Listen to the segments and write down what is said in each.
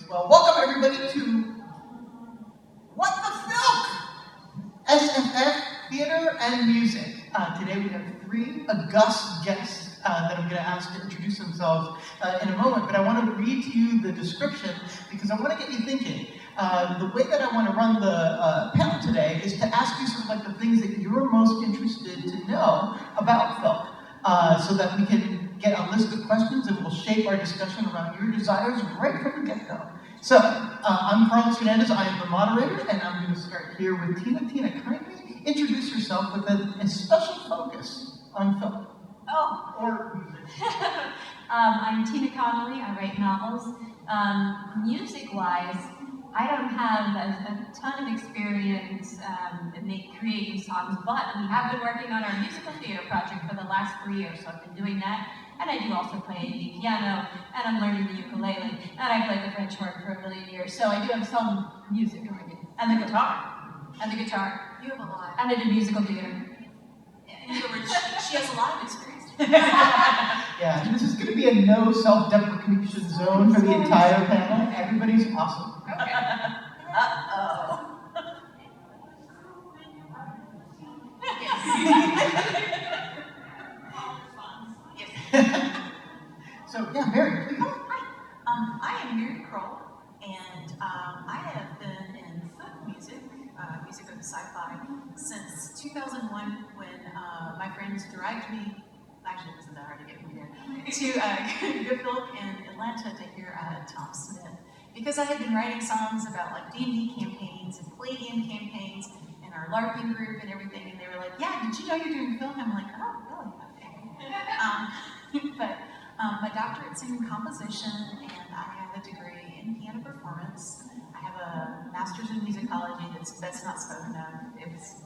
Well, welcome everybody to What the FILK? SFF Theater and Music. Today we have three august guests that I'm going to ask to introduce themselves in a moment, but I want to read to you the description because I want to get you thinking. The way that I want to run the panel today is to ask you sort of like the things that you're most interested to know about FILK, so that we can get a list of questions and we'll shape our discussion around your desires right from the get-go. So, I'm Hernandez, I am the moderator, and I'm going to start here with Tina. Tina, kindly introduce yourself with a special focus on FILK. Oh. Or music. I'm Tina Connolly, I write novels. Music-wise, I don't have a ton of experience in creating songs, but we have been working on our musical theater project for the last 3 years, so I've been doing that. And I do also play the piano, and I'm learning the ukulele, and I played the French horn for 1 million years, so I do have some music in my game. And the guitar. And the guitar. You have a lot. And I do musical theater. In other words, she has a lot of experience. Yeah, this is going to be a no self-deprecation zone for the entire panel. Everybody's awesome. Okay. Uh-oh. Yes. So, yeah, Mary, please. Hi. I am Mary Crowell, and I have been in folk music, music of sci-fi, since 2001 when my friends dragged me, actually it wasn't that hard to get me there, to FILK in Atlanta to hear Tom Smith. Because I had been writing songs about like D&D campaigns and Palladium campaigns and our LARPing group and everything, and they were like, yeah, did you know you're doing FILK? I'm like, oh, really? Okay. But my doctorate's in composition, and I have a degree in piano performance. I have a master's in musicology that's not spoken of. It was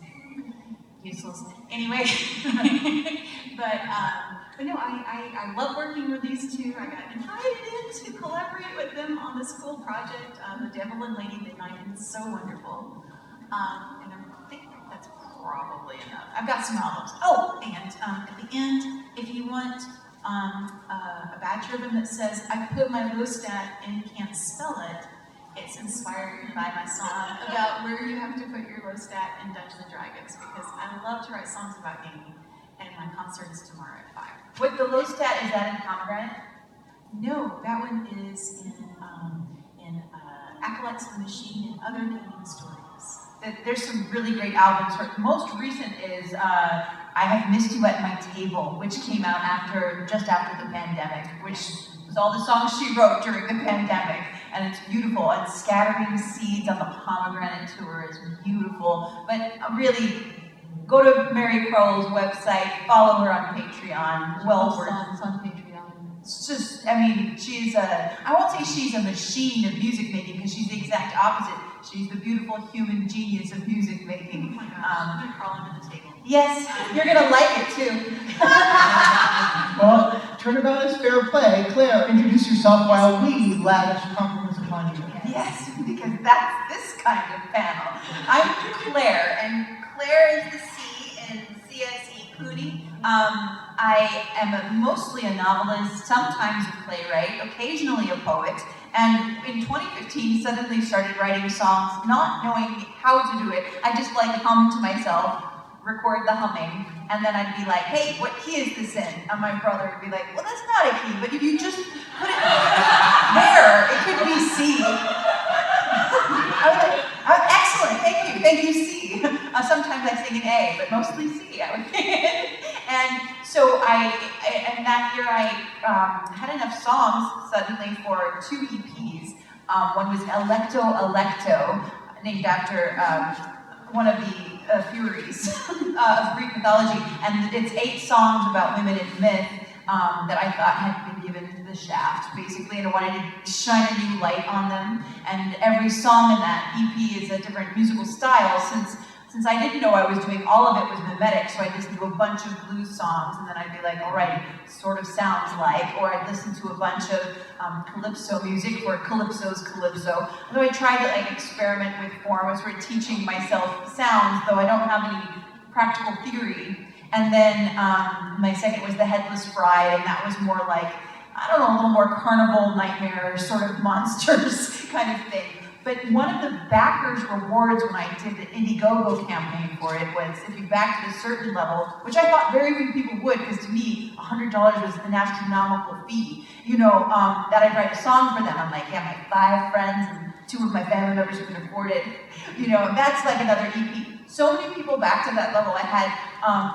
useless. Anyway, but no, I love working with these two. I got invited to collaborate with them on this cool project, The Devil and Lady Midnight, and it's so wonderful. And I think that's probably enough. I've got some albums. Oh, and at the end, if you want a badge ribbon that says, I put my low stat and can't spell it, it's inspired by my song about where you have to put your low stat in Dungeons & Dragons, because I love to write songs about gaming, and my concert is tomorrow at 5. With the low stat, is that in Pomegranate? No, that one is in Acolytes of the Machine and Other Gaming Stories. There's some really great albums. Her most recent is I Have Missed You at My Table, which came out just after the pandemic, which was all the songs she wrote during the pandemic, and it's beautiful. And Scattering Seeds on the Pomegranate Tour is beautiful. But really, go to Mary Crowell's website, follow her on Patreon. Well worth Songs on Patreon. It's just, I mean, I won't say she's a machine of music making, because she's the exact opposite. She's the beautiful human genius of music making. Oh my gosh, I'm gonna crawl under the table. Yes, you're gonna like it too. Well, turnabout is fair play. Claire, introduce yourself while we lavish compliments upon you. Yes, because that's this kind of panel. I'm Claire, and Claire is the C in C.S.E. Cooney. I am mostly a novelist, sometimes a playwright, occasionally a poet, and in 2015 suddenly started writing songs, not knowing how to do it. I just like hum to myself, record the humming, and then I'd be like, hey, what key is this in? And my brother would be like, well, that's not a key, but if you just put it there, it could be C. I was like, oh, excellent, thank you, C. Sometimes I sing an A, but mostly C, I would think. And so and that year I had enough songs suddenly for 2 EPs. One was Electo, named after one of the Furies of Greek mythology, and it's 8 songs about women in myth that I thought had been given the shaft, basically, and I wanted to shine a new light on them. And every song in that EP is a different musical style, since I didn't know I was doing all of it was mimetic, so I'd listen to a bunch of blues songs, and then I'd be like, all right, sort of sounds like, or I'd listen to a bunch of calypso music, where calypso's calypso. So I tried to like experiment with form. I was sort of teaching myself sounds, though I don't have any practical theory. And then my second was The Headless Bride, and that was more like I don't know, a little more carnival nightmare sort of monsters kind of thing. But one of the backers' rewards when I did the Indiegogo campaign for it was if you backed at a certain level, which I thought very few people would, because to me, $100 was an astronomical fee, that I'd write a song for them. I'm like, yeah, my 5 friends and 2 of my family members who can afford it. That's like another EP. So many people backed at that level. I had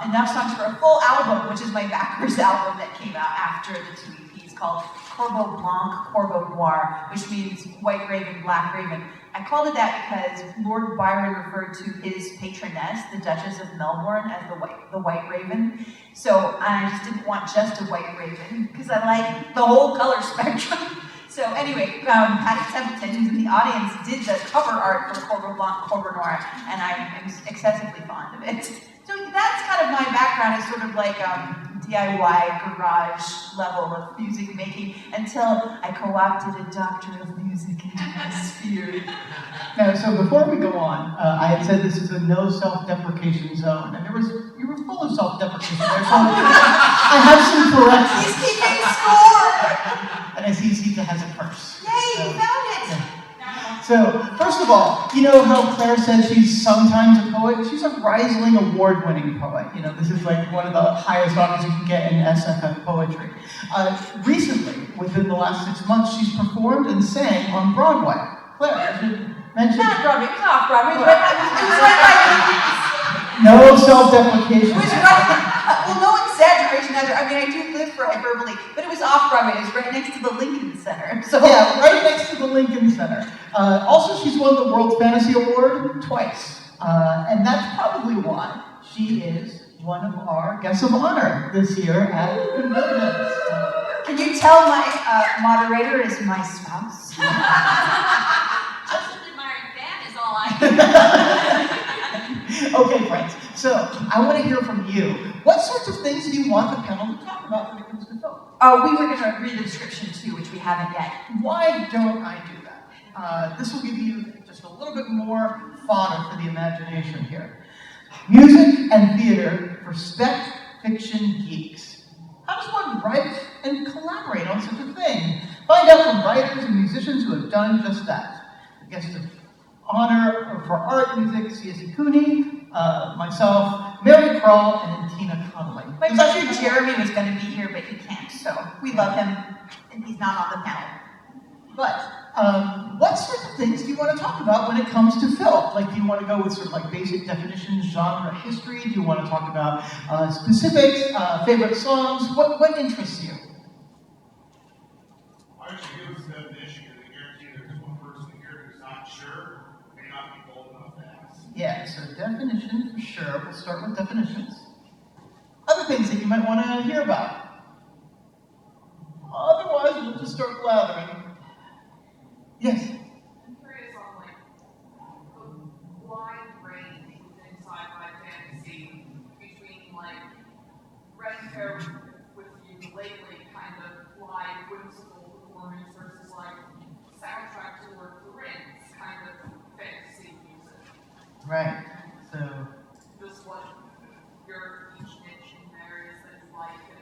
enough songs for a full album, which is my backers' album that came out after the 2 EPs called Corbeau Blanc, Corbeau Noir, which means white raven, black raven. I called it that because Lord Byron referred to his patroness, the Duchess of Melbourne, as the white raven. So I just didn't want just a white raven, because I like the whole color spectrum. So anyway, Patty Templeton, who's in the audience, did the cover art for Corbeau Blanc, Corbeau Noir, and I'm excessively fond of it. So that's kind of my background, is sort of like DIY garage level of music making until I co-opted a doctorate of music into my sphere. Now, so before we go on, I had said this is a no self-deprecation zone, and you were full of self-deprecation there, so I have some corrections. He's keeping score! And I see Zita has a purse. Yay, you found it! Yeah. So, first of all, you know how Claire said she's sometimes a poet? She's a Rising Award-winning poet. This is like one of the highest honors you can get in SFF poetry. Recently, within the last 6 months, she's performed and sang on Broadway. Claire, I should mention. Not Broadway, it was off Broadway. It was right by No self-deprecation. It was right. Well, no exaggeration either. I mean, I do live for hyperbole, but it was off Broadway. It was right next to the Lincoln Center. So yeah, right next to the Lincoln Center. Also, she's won the World Fantasy Award twice, and that's probably why she is one of our guests of honor this year at CONvergence. Can you tell my moderator is my spouse? Just an admiring fan is all I Okay, friends. So I want to hear from you. What sorts of things do you want the panel to talk about when it comes to film? We were going to read the description too, which we haven't yet. Why don't I do that? This will give you just a little bit more fodder for the imagination here. Music and theater for spec fiction geeks. How does one write and collaborate on such a thing? Find out from writers and musicians who have done just that. The guest of honor for art music, C.S.E. Cooney, myself, Mary Crowell, and Tina Connolly. My brother Jeremy was going to be here, but he can't, so we love him, and he's not on the panel. But what sorts of things do you want to talk about when it comes to film? Like, do you want to go with sort of like basic definitions, genre, history? Do you want to talk about specifics, favorite songs? What interests you? Why don't you give us a definition? Because I guarantee there's one person here who's not sure, may not be bold enough to ask. Yeah, so definition for sure. We'll start with definitions. Other things that you might want to hear about. Otherwise, we'll just start blathering. Yes? I'm curious on like the wide range within sci-fi fantasy between like Red Hair with you lately kind of live whimsical performance versus like soundtrack to Lord of the Rings kind of fantasy music. Right. So Just what your each niche in there is that you like and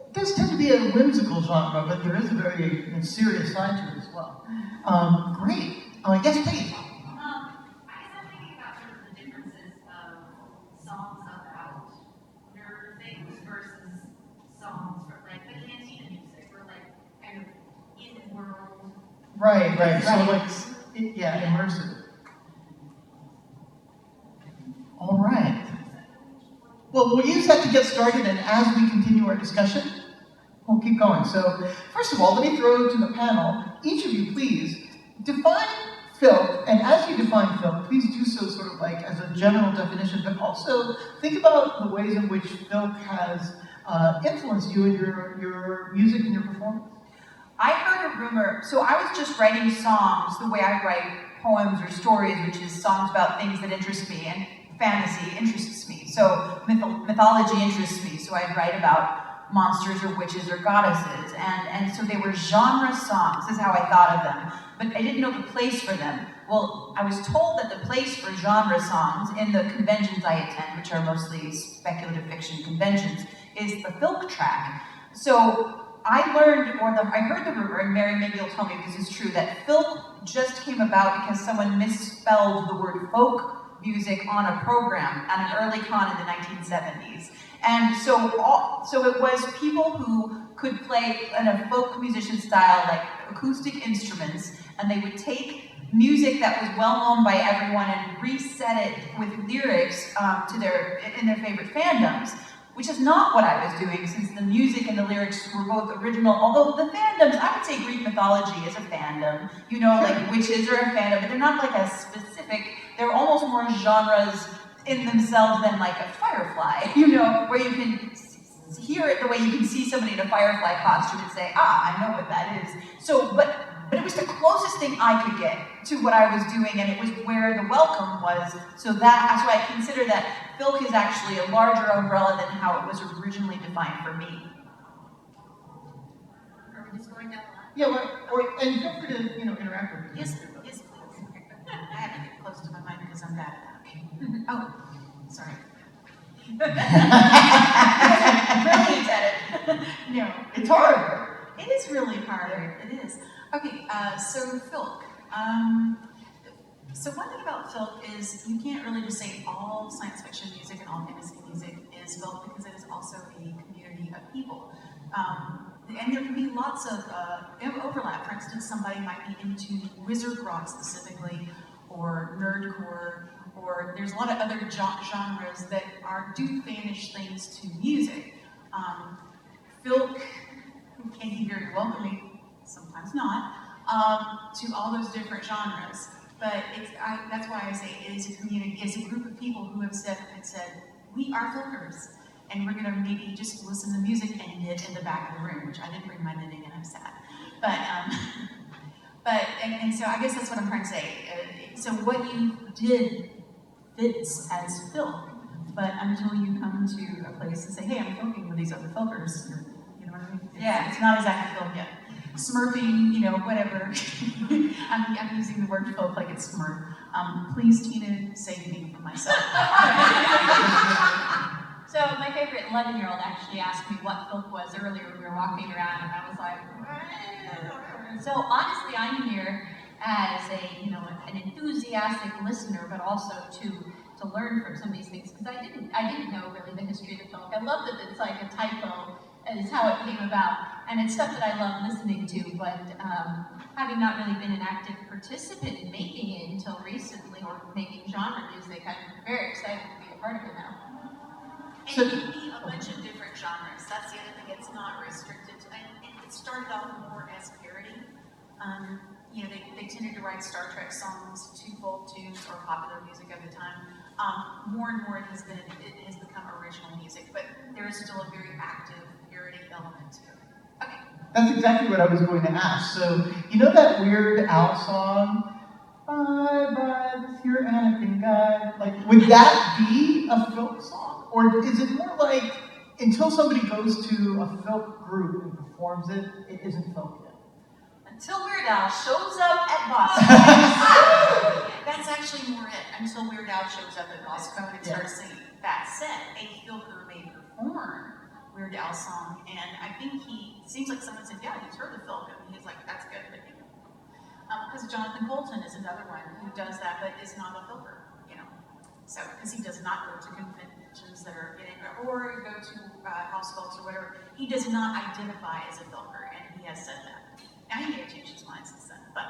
it does tend to be a whimsical genre, but there is a very serious side to it as well. Great. Yes, please. I guess I'm thinking about sort of the differences of songs about nerd things versus songs for like the cantina music or like kind of in the world. Right. So Right. like, immersive. All right. Well, we'll use that to get started, and as we continue our discussion, we'll keep going. So, first of all, let me throw to the panel. Each of you, please, define FILK, and as you define FILK, please do so sort of like as a general definition, but also think about the ways in which FILK has influenced you in your music and your performance. I heard a rumor, so I was just writing songs the way I write poems or stories, which is songs about things that interest me, and fantasy interests me. So mythology interests me, so I'd write about monsters or witches or goddesses, and so they were genre songs, is how I thought of them, but I didn't know the place for them. Well, I was told that the place for genre songs in the conventions I attend, which are mostly speculative fiction conventions, is the FILK track. So I learned, I heard the rumor, and Mary maybe you'll tell me if this is true, that FILK just came about because someone misspelled the word folk music on a program at an early con in the 1970s. And so it was people who could play in a folk musician style, like acoustic instruments, and they would take music that was well known by everyone and reset it with lyrics in their favorite fandoms, which is not what I was doing, since the music and the lyrics were both original, although the fandoms, I would say Greek mythology is a fandom, you know, like witches are a fandom, but they're not like a specific, they're almost more genres in themselves than like a Firefly, you know, where you can hear it the way you can see somebody in a Firefly costume and say, I know what that is. So, but it was the closest thing I could get to what I was doing, and it was where the welcome was. So that's why I consider that FILK is actually a larger umbrella than how it was originally defined for me. Are we just going down the line? Yeah, and feel free to interact with me. Yes, please. I have to get close to my mic because I'm bad at that. Okay. Oh, sorry. Brilliant at it. No, It's hard. it is really hard. It is. Okay, so FILK. So one thing about FILK is you can't really just say all science fiction music and all fantasy music is FILK, because it is also a community of people. And there can be lots of overlap. For instance, somebody might be into wizard rock specifically, or nerdcore, or there's a lot of other genres that do fanish things to music. FILK can be very welcoming, sometimes not, to all those different genres. But that's why I say it is a community, it's a group of people who have said, we are FILKers, and we're gonna maybe just listen to music and knit in the back of the room, which I didn't bring my knitting and I'm sad. And so I guess that's what I'm trying to say. So what you did fits as FILK, but until you come to a place and say, hey, I'm FILKing with these other FILKers, you know what I mean? It's not exactly FILK yet. Smurfing, whatever. I'm using the word FILK like it's Smurf. Please, Tina, save me from myself. So my favorite 11-year-old actually asked me what FILK was earlier when we were walking around, and I was like, so honestly, I'm here as an enthusiastic listener, but also to learn from some of these things, because I didn't know really the history of the FILK. I love that it's like a typo, is how it came about, and it's stuff that I love listening to, but having not really been an active participant in making it until recently, or making genre music, I'm very excited to be a part of it now. And it can be a bunch of different genres. That's the other thing. It's not restricted to, and it started off more as parody. They tended to write Star Trek songs to folk tunes or popular music at the time. More and more it has become original music, but there is still a very active parody element to it. Okay. That's exactly what I was going to ask. So, that Weird Al song, bye bye, this here Anakin guy, like, would that be a FILK song? Or is it more like, until somebody goes to a FILK group and performs it, it isn't FILK yet? Until Weird Al shows up at Boston. That's actually more it. Until Weird Al shows up at Boston and starts singing. That said, a FILKer may perform Weird Al song, and I think seems like someone said, yeah, he's heard of FILK, and he's like, that's good, but because Jonathan Bolton is another one who does that, but is not a FILKer, So, because he does not go to conventions that are or go to house folks or whatever, he does not identify as a FILKer, and he has said that. Now he may have changed his mind since then, but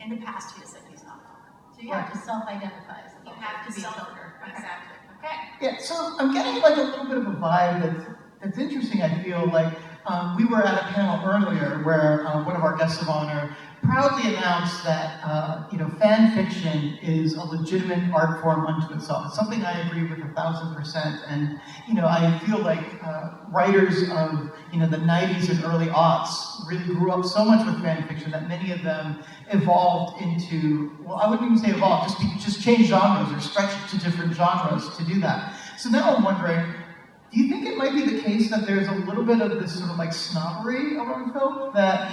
in the past he has said he's not a FILKer. So you have to self-identify as a FILKer. You have to be a FILKer, exactly. Okay. Yeah, so I'm getting like a little bit of a vibe that's interesting, I feel like. We were at a panel earlier where one of our guests of honor proudly announced that fan fiction is a legitimate art form unto itself. It's something I agree with 1,000%. And I feel like writers of the 90s and early aughts really grew up so much with fan fiction that many of them evolved into, well, I wouldn't even say evolved, just change genres or stretch to different genres to do that. So now I'm wondering, do you think it might be the case that there's a little bit of this sort of like snobbery around FILK, that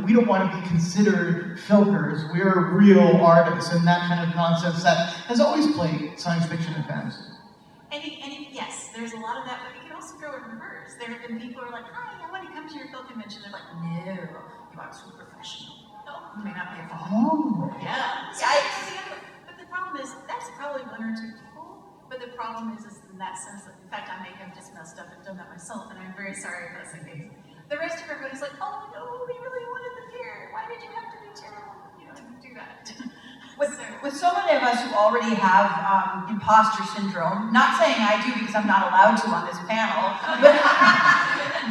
we don't want to be considered FILKers, we're real artists, and that kind of nonsense that has always plagued science fiction and fantasy? And yes, there's a lot of that, but you can also go in reverse. There have been people who are like, hi, I want to come to your FILK convention, they're like, no, you are too professional. No, you may not be a FILK. Oh. Yeah. Yikes. But the problem is, that's probably one or two people. But the problem is in that sense that, in fact, I may have just messed up and done that myself, and I'm very sorry if that's the case. The rest of everybody's like, oh no, we really wanted them here. Why did you have to be terrible? You know, do that. With so many of us who already have imposter syndrome, not saying I do because I'm not allowed to on this panel,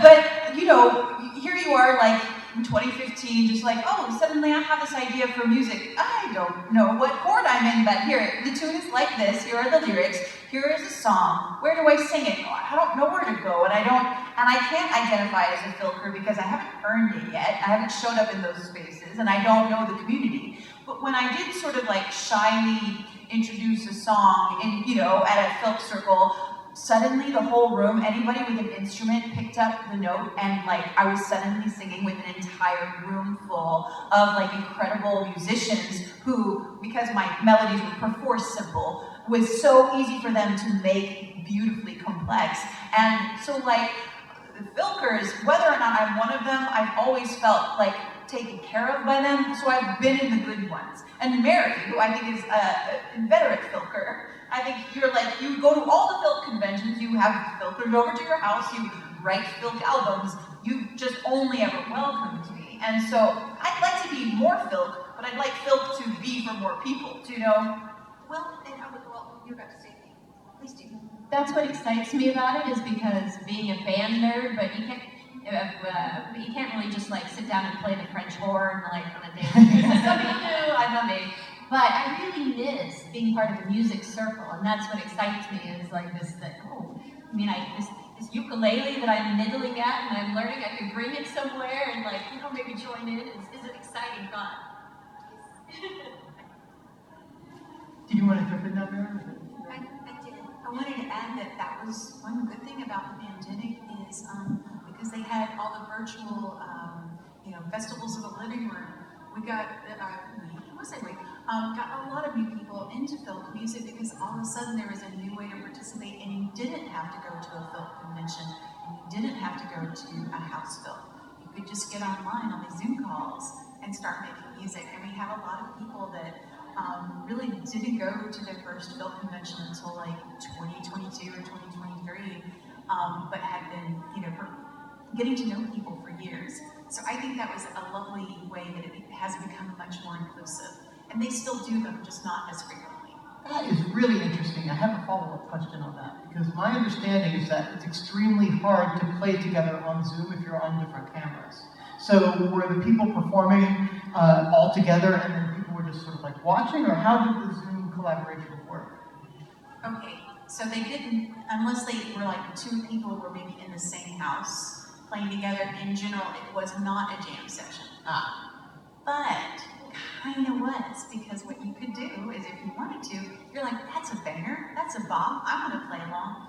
but you know, here you are like in 2015, just like, oh, suddenly I have this idea for music. I don't know what chord I'm in, but here, the tune is like this, here are the lyrics, here is a song, where do I sing it? Oh, I don't know where to go, and I can't identify as a filker because I haven't earned it yet, I haven't showed up in those spaces, and I don't know the community. But when I did sort of like shyly introduce a song in, you know, at a FILK circle, suddenly the whole room, anybody with an instrument picked up the note, and like I was suddenly singing with an entire room full of like incredible musicians who, because my melodies were perforce simple, was so easy for them to make beautifully complex. And so like the FILKers, whether or not I'm one of them, I've always felt like taken care of by them, so I've been in the good ones. And Mary, who I think is a inveterate filker, I think you're like, you go to all the FILK conventions, you have filkers over to your house, you write FILK albums, you just only ever welcomed me. And so I'd like to be more FILK, but I'd like FILK to be for more people, do you know? Well, you're about to say me. Please do. That's what excites me about it, is because being a band nerd, but you can't really just like sit down and play the French horn like on a daily basis. Some people do, I love it. But I really miss being part of a music circle, and that's what excites me, is like this, this ukulele that I'm niddling at and I'm learning, I could bring it somewhere and like, you know, maybe join in. Is an exciting fun. Did you want to jump in now, Mary? I did. I wanted to add that was one good thing about the pandemic is because they had all the virtual, festivals of the living room. We got, got a lot of new people into FILK music because all of a sudden there was a new way to participate, and you didn't have to go to a FILK convention, and you didn't have to go to a house FILK. You could just get online on these Zoom calls and start making music. And we have a lot of people that really didn't go to their first FILK convention until like 2022 or 2023, but had been, getting to know people for years. So I think that was a lovely way that it has become much more inclusive. And they still do them, just not as frequently. That is really interesting. I have a follow-up question on that, because my understanding is that it's extremely hard to play together on Zoom if you're on different cameras. So were the people performing all together and then people were just sort of like watching, or how did the Zoom collaboration work? Okay, so they didn't, unless they were like two people who were maybe in the same house playing together. In general, it was not a jam session. But kind of was, because what you could do is if you wanted to, you're like, that's a banger, that's a bop, I want to play along.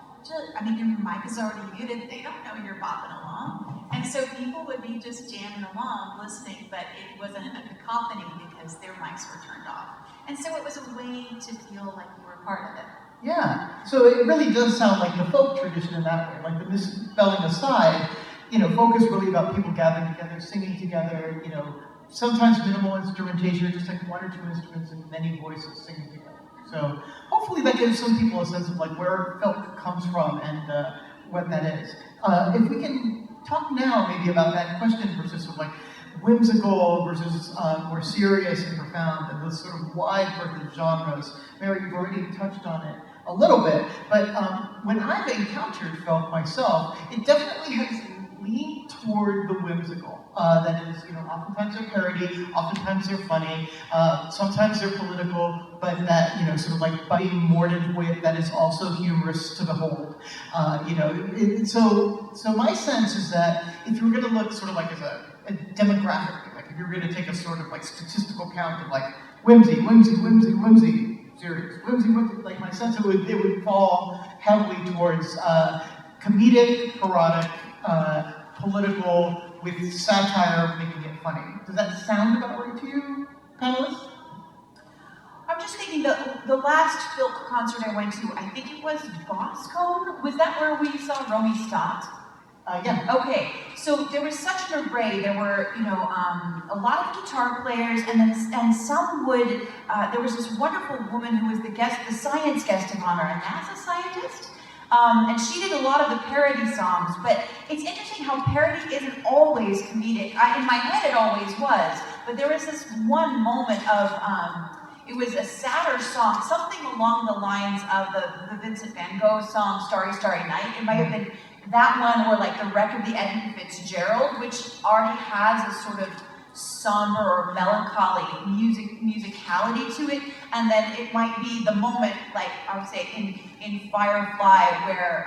Your mic is already muted, they don't know you're bopping along. And so people would be just jamming along, listening, but it wasn't a cacophony because their mics were turned off. And so it was a way to feel like you were part of it. Yeah, so it really does sound like the folk tradition in that way, like the misspelling aside, folk is really about people gathering together, singing together, sometimes minimal instrumentation, just like one or two instruments and many voices singing together. So hopefully that gives some people a sense of like where FILK comes from and what that is. If we can talk now maybe about that question versus sort of like whimsical versus more serious and profound, and those sort of wide berth of genres. Mary, you've already touched on it a little bit, but when I've encountered FILK myself, it definitely has leaned toward the whimsical. That is, oftentimes they're parody, oftentimes they're funny, sometimes they're political, but that, sort of like biting mordant wit that is also humorous to behold. So my sense is that if you were going to look sort of like as a demographic, like if you were going to take a sort of like statistical count of like whimsy, serious, whimsy, like my sense it would fall heavily towards comedic, parodic, political, with satire making it funny. Does that sound about right to you, panelists? I'm just thinking the last FILK concert I went to, I think it was Boscone. Was that where we saw Romy Stott? Yeah. Okay, so there was such an array. There were, a lot of guitar players, and some would. There was this wonderful woman who was the science guest of honor, a NASA scientist, and she did a lot of the parody songs. But it's interesting how parody isn't always comedic. In my head, it always was, but there was this one moment of. It was a sadder song, something along the lines of the Vincent van Gogh song "Starry, Starry Night." It might have been that one, or like the Wreck of the Edmund Fitzgerald, which already has a sort of somber or melancholy musicality to it, and then it might be the moment, like I would say in Firefly, where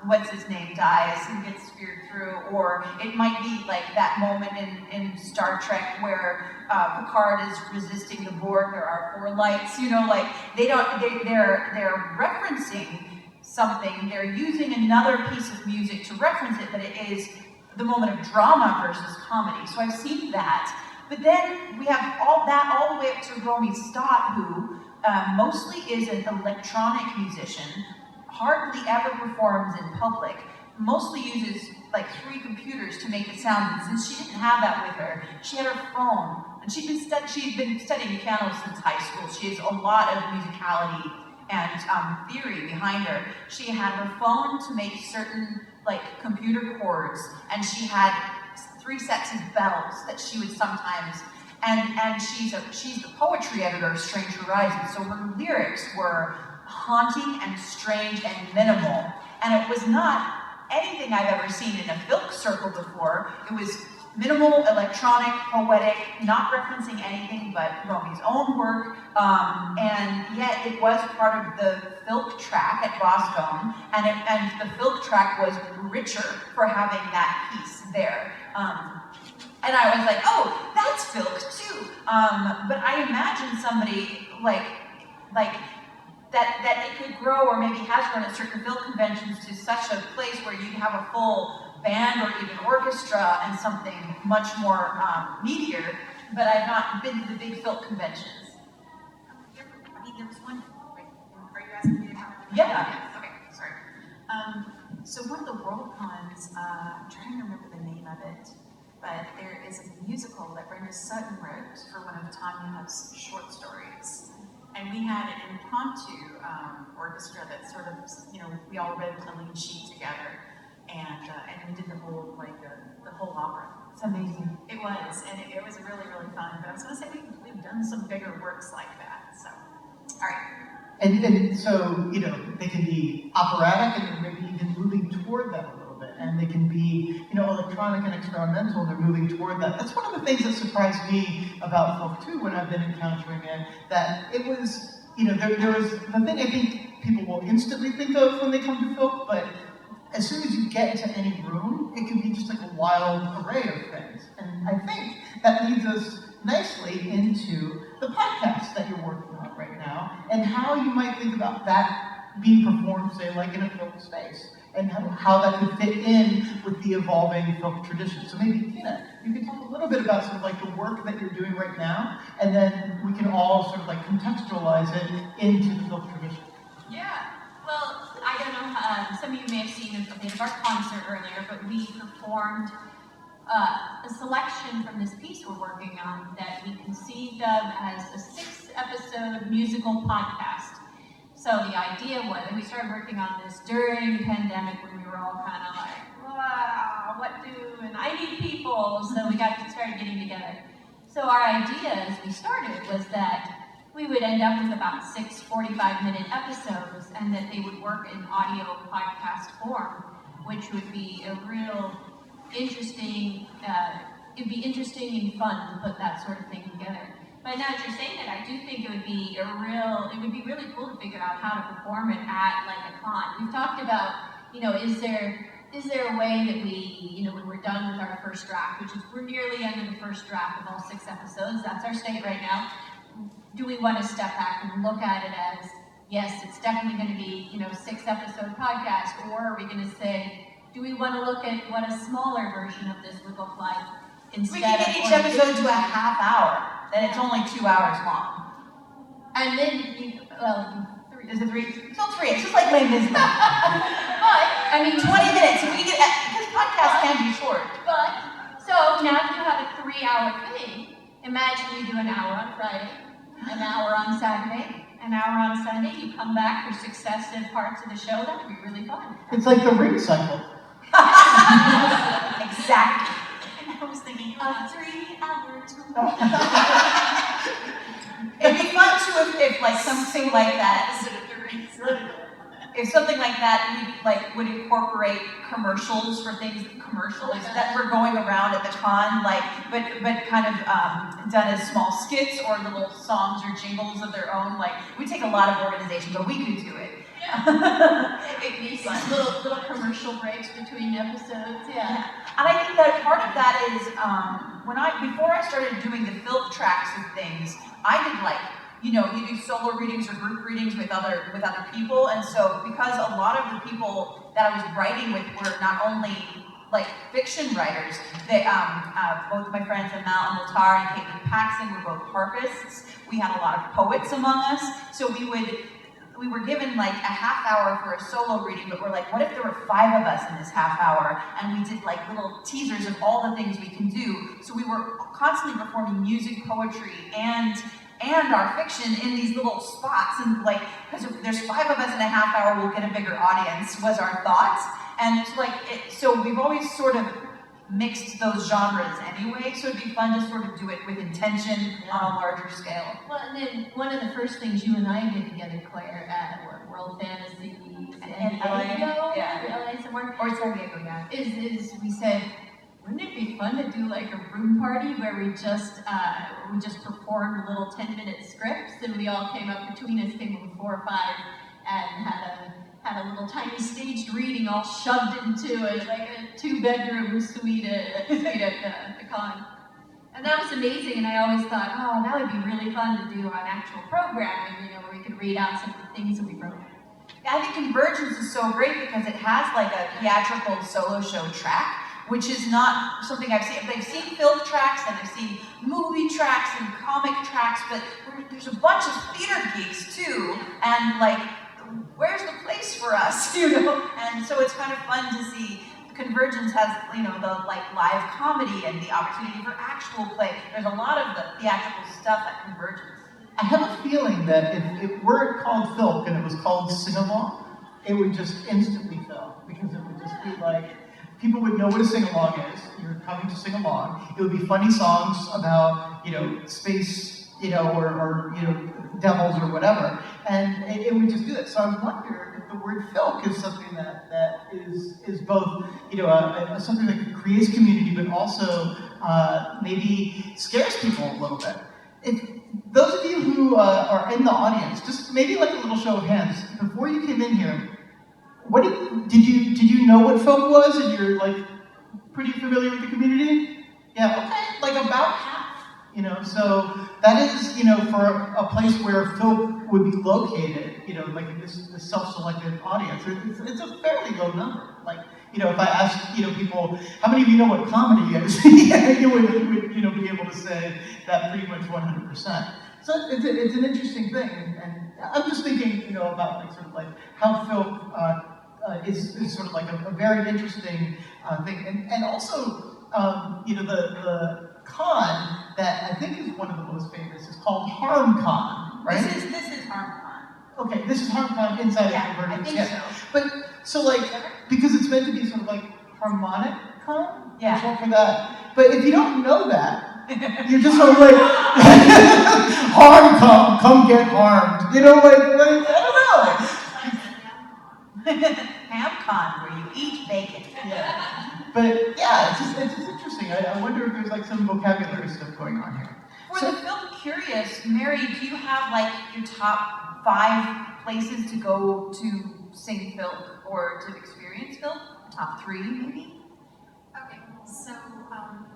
what's his name dies and gets speared through, or it might be like that moment in Star Trek where Picard is resisting the Borg. There are 4 lights, like they're referencing something, they're using another piece of music to reference it, but it is the moment of drama versus comedy. So I've seen that. But then we have all the way up to Romy Stott, who mostly is an electronic musician, hardly ever performs in public, mostly uses like 3 computers to make the sound. And since she didn't have that with her, she had her phone. And she'd been studying piano since high school. She has a lot of musicality and theory behind her. She had her phone to make certain like computer chords, and she had 3 sets of bells that she would sometimes, and she's the poetry editor of Strange Horizons, so her lyrics were haunting and strange and minimal, and it was not anything I've ever seen in a FILK circle before. It was minimal, electronic, poetic, not referencing anything but Romy's own work, and yet it was part of the FILK track at Boston, and the FILK track was richer for having that piece there. And I was like, oh, that's FILK too. But I imagine somebody like that it could grow, or maybe has grown at certain FILK conventions to such a place where you have a full band or even orchestra and something much more meatier, but I've not been to the big FILK conventions. There was one. Wait, are you asking me to comment? Yeah. Okay, sorry. So one of the WorldCons, I'm trying to remember the name of it, but there is a musical that Brenda Sutton wrote for one of Tanya Huff's short stories. And we had an impromptu orchestra that sort of, we all read the lead sheet together. And we did the whole opera. It's amazing. It was, and it was really, really fun. But I was going to say we've done some bigger works like that. So, all right. And so, they can be operatic and they're maybe even moving toward that a little bit. And they can be, electronic and experimental, and they're moving toward that. That's one of the things that surprised me about FILK too when I've been encountering it, that it was, there was the thing I think people will instantly think of when they come to FILK, but as soon as you get into any room, it can be just like a wild array of things. And I think that leads us nicely into the podcast that you're working on right now, and how you might think about that being performed, say, like in a FILK space, and how that could fit in with the evolving FILK tradition. So maybe, Tina, you could talk a little bit about sort of like the work that you're doing right now, and then we can all sort of like contextualize it into the FILK tradition. Yeah. Well, I don't know, some of you may have seen a bit of our concert earlier, but we performed a selection from this piece we're working on that we conceived of as a 6-episode musical podcast. So the idea was, and we started working on this during the pandemic when we were all kind of like, wow, what do, and I need people, so we started getting together. So our idea as we started was that we would end up with about 6 45-minute episodes, and that they would work in audio podcast form, which would be a real interesting, it'd be interesting and fun to put that sort of thing together. But now that you're saying that, I do think it would be really cool to figure out how to perform it at like a con. We've talked about, is there a way that we, when we're done with our first draft, which is we're nearly end of the first draft of all 6 episodes, that's our state right now. Do we want to step back and look at it as, yes, it's definitely going to be, 6-episode podcast, or are we going to say, do we want to look at what a smaller version of this would look like instead We can get each episode to a half hour, then it's only 2 hours long. And then, 3 Is it 3? Still 3. It's just like Les Mis. But, I mean, 20 minutes. We get, because podcasts can be short. But, so now if you have a 3-hour thing, imagine you do an hour on Friday, an hour on Saturday, an hour on Sunday, you come back for successive parts of the show, that would be really fun. It's like the ring cycle. Exactly. And I was thinking, a 3-hour tour. It'd be fun too if like something like that, if something like that would incorporate commercials for commercials that were going around at the con, but kind of done as small skits or little songs or jingles of their own. Like, it would take a lot of organization, but we could do it. It'd be fun. Little commercial breaks between episodes, yeah. And I think that part of that is before I started doing the FILK tracks of things, I did you do solo readings or group readings with other people, and so because a lot of the people that I was writing with were not only fiction writers, they both my friends Amal and Latar and Caitlin Paxson were both harpists. We had a lot of poets among us, so we were given a half hour for a solo reading, but we're like, what if there were 5 of us in this half hour, and we did little teasers of all the things we can do. So we were constantly performing music, poetry, and our fiction in these little spots, and because if there's 5 of us in a half hour, we'll get a bigger audience, was our thoughts. And so we've always sort of mixed those genres anyway, so it'd be fun to sort of do it with intention on a larger scale. Well, and then one of the first things you and I did together, Claire, at World Fantasy And LA, LA somewhere, or San Diego, is we said, wouldn't it be fun to do a room party where we just performed little 10-minute scripts, and we all came up between us, came up with 4 or 5, and had a little tiny staged reading all shoved into a 2-bedroom suite at the con. And that was amazing, and I always thought, oh, that would be really fun to do on actual programming, where we could read out some of the things that we wrote. Yeah, I think CONvergence is so great because it has a theatrical solo show track, which is not something I've seen. I've seen FILK tracks and I've seen movie tracks and comic tracks, but there's a bunch of theater geeks too, and where's the place for us, And so it's kind of fun to see CONvergence has, the live comedy and the opportunity for actual play. There's a lot of the theatrical stuff at CONvergence. I have a feeling that if it were called FILK and it was called Sing-Along, it would just instantly fill, because it would just be people would know what a sing-along is. You're coming to sing along. It would be funny songs about, space, or devils or whatever, and it would just do it. So I wonder if the word FILK is something that is both, something that creates community, but also maybe scares people a little bit. If those of you who are in the audience, just maybe a little show of hands, before you came in here, what did you know what FILK was, and you're pretty familiar with the community? Yeah, okay, about half. So that is, for a place where FILK would be located, this self-selected audience, it's a fairly low number. If I asked, people, how many of you know what comedy is? you would, be able to say that pretty much 100%. So it's an interesting thing, and I'm just thinking, about how FILK is sort of a very interesting thing, and also, the con that I think is one of the most famous is called HarmCon, right? This is HarmCon. Okay, this is HarmCon inside of CONvergence. I think so. But so because it's meant to be sort of harmonic con. Yeah. For that. But if you don't know that, you're just sort of HarmCon, come get harmed. I don't know. HamCon, where you eat bacon. Yeah. But yeah, it's just interesting. I wonder if there's some vocabulary stuff going on here. For the FILK curious, Mary, do you have your top 5 places to go to sing FILK or to experience FILK? Top 3, maybe? Okay, so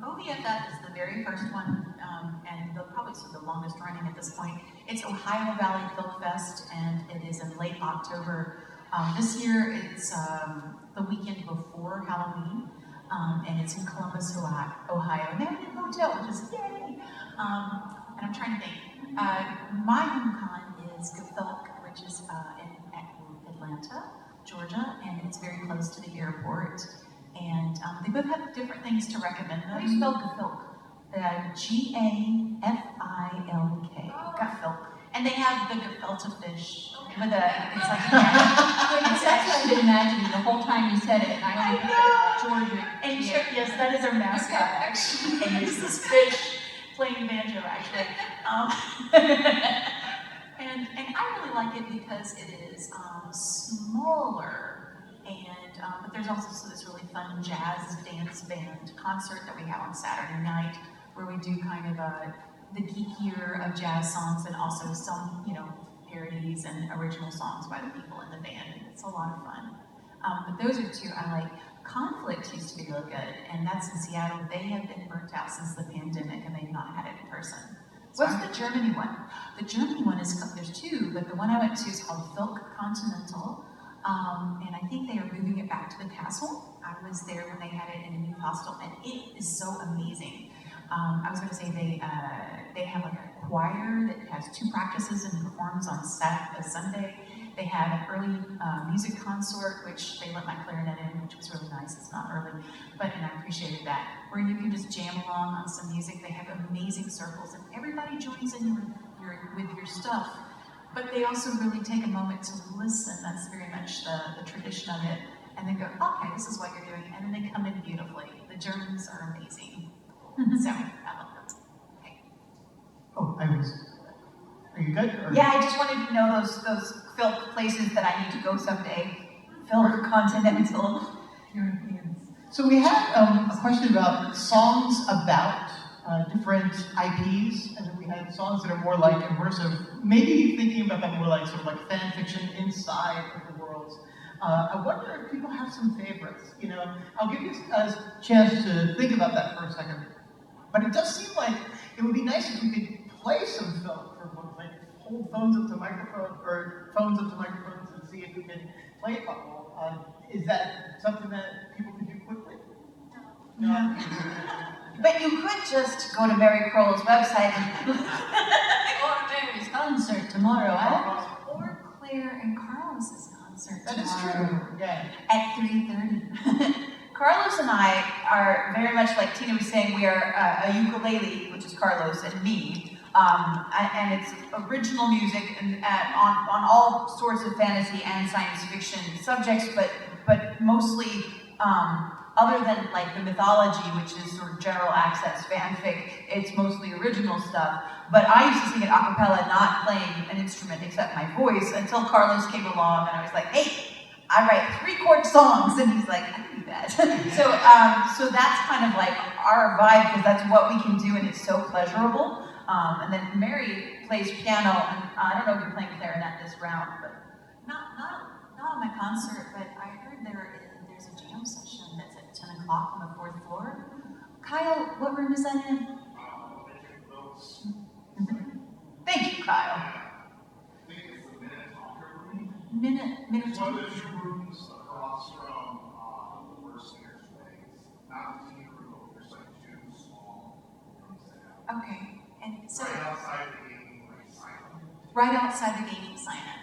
OVFF is the very first one, and probably the longest running at this point. It's Ohio Valley Film Fest, and it is in late October. This year, it's the weekend before Halloween, and it's in Columbus, Ohio. And they have a new hotel, which is yay! And I'm trying to think. My home con is FILK which is in Atlanta, Georgia, and it's very close to the airport. And they both have different things to recommend them. How do you spell geFILK? G-A-F-I-L-K. Oh. geFILK. And they have the gefilte fish with a, it's like That's what I've been imagining the whole time you said it, and I know Georgia. And yes, that is our mascot actually. And it's this fish playing banjo actually. And I really like it because it is smaller, and but there's also this really fun jazz dance band concert that we have on Saturday night, where we do kind of the geekier of jazz songs and also some, parodies and original songs by the people in the band. It's a lot of fun. But those are two I like. Conflict used to be real good, and that's in Seattle. They have been burnt out since the pandemic, and they've not had it in person. So What's the Germany one? The Germany one is, there's two, but the one I went to is called FILK Continental, and I think they are moving it back to the castle. I was there when they had it in a new hostel, and it is so amazing. I was going to say they have like a choir that has 2 practices and performs on Sunday. They had an early music consort, which they let my clarinet in, which was really nice. It's not early, and I appreciated that. Where you can just jam along on some music. They have amazing circles, and everybody joins in with your stuff. But they also really take a moment to listen. That's very much the tradition of it. And then go, okay, this is what you're doing. And then they come in beautifully. The Germans are amazing. So, I love them. Okay. Oh, are you good? Or? Yeah, I just wanted to know those FILK places that I need to go someday. FILK Continental. Europeans. So we had a question about songs about different IPs, and then we had songs that are more like immersive, maybe thinking about them more like sort of like fan fiction inside of the worlds. I wonder if people have some favorites. I'll give you a chance to think about that for a second. But it does seem like it would be nice if we could play some film for folks, like hold phones up to microphones and see if we can play a couple. Is that something that people can do quickly? No. But you could just go to Mary Crowell's website and Or Mary's concert tomorrow, Or Claire and Carlos's concert That is tomorrow true. Yeah. at 3:30. Carlos and I are very much like Tina was saying, we are a ukulele, which is Carlos and me, and it's original music and on all sorts of fantasy and science fiction subjects, but mostly other than like the mythology, which is sort of general access fanfic, it's mostly original stuff. But I used to sing it a cappella, not playing an instrument except my voice, until Carlos came along and I was like, hey, I write 3-chord songs, and he's like, I can do that. So that's kind of like our vibe, because that's what we can do, and it's so pleasurable. And then Mary plays piano, and I don't know if you're playing clarinet this round, but Not on my concert, but I heard there's a jam session that's at 10 o'clock on the 4th floor. Kyle, what room is that in? thank you, Kyle. I think it's the Minneapolis. Minute. One of the 2 rooms across from the first singer's place. Not the tea room, but there's like 2 small rooms there. Okay, and so Right outside the gaming sign. right outside the gaming sign-up.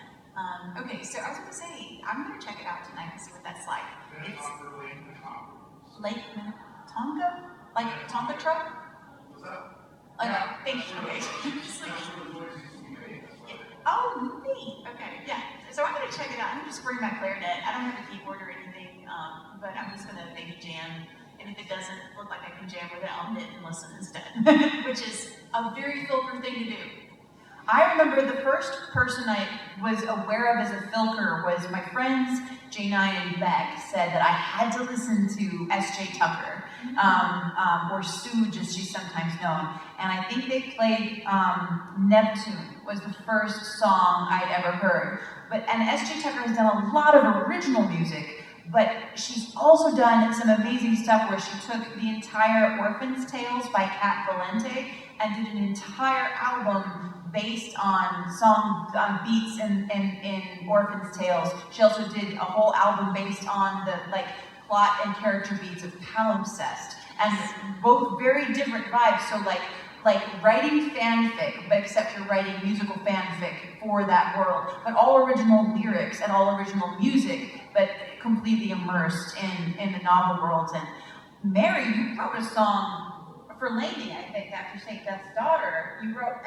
Okay, so I was going to say, I'm going to check it out tonight and see what that's like. It's Minnetonka Lake Minnetonka. Lake Minnetonka? Like Tonka truck? Was that? Like, thank you. Okay. That's where the boys used to be made. That's what it is. Oh, neat. Okay, yeah. So I'm going to check it out. I'm going to just bring my clarinet. I don't have a keyboard or anything, but I'm just going to maybe jam. And if it doesn't look like I can jam with it, I'll knit and listen instead, which is a very FILKer thing to do. I remember the first person I was aware of as a FILKer was my friends J9 and Beck said that I had to listen to S.J. Tucker, or Stooge as she's sometimes known. And I think they played Neptune was the first song I'd ever heard. And S.J. Tucker has done a lot of original music, but she's also done some amazing stuff where she took the entire Orphan's Tales by Kat Valente and did an entire album based on beats in Orphan's Tales. She also did a whole album based on the plot and character beats of Palimpsest, and both very different vibes. So like like writing fanfic, but except you're writing musical fanfic for that world, but all original lyrics and all original music, but completely immersed in the novel worlds. And Mary, you wrote a song for Lainey, I think, after St. Death's Daughter. You wrote,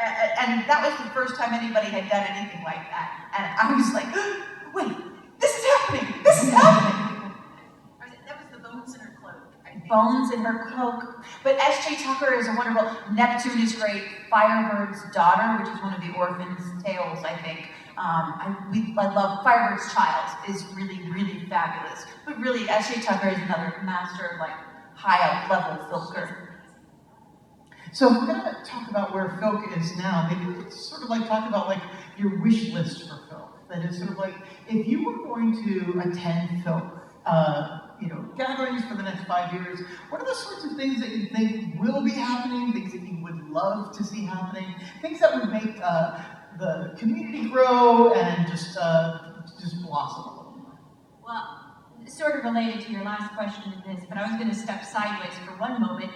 and that was the first time anybody had done anything like that. And I was like, wait, this is happening! This is happening! That was the Bones in Her Cloak, I think. Bones in Her Cloak. But S.J. Tucker is a wonderful, Neptune is great, Firebird's Daughter, which is one of the Orphan's tales, I think. I love Firebird's Child is really, really fabulous. But really, S.J. Tucker is another master of like high-level filker. So if we're gonna talk about where FILK is now, maybe we could sort of like talk about like your wish list for FILK. That is sort of like, if you were going to attend FILK, gatherings for the next 5 years, what are the sorts of things that you think will be happening, things that you would love to see happening, things that would make the community grow and just blossom a little more? Well, sort of related to your last question in this, but I was going to step sideways for one moment,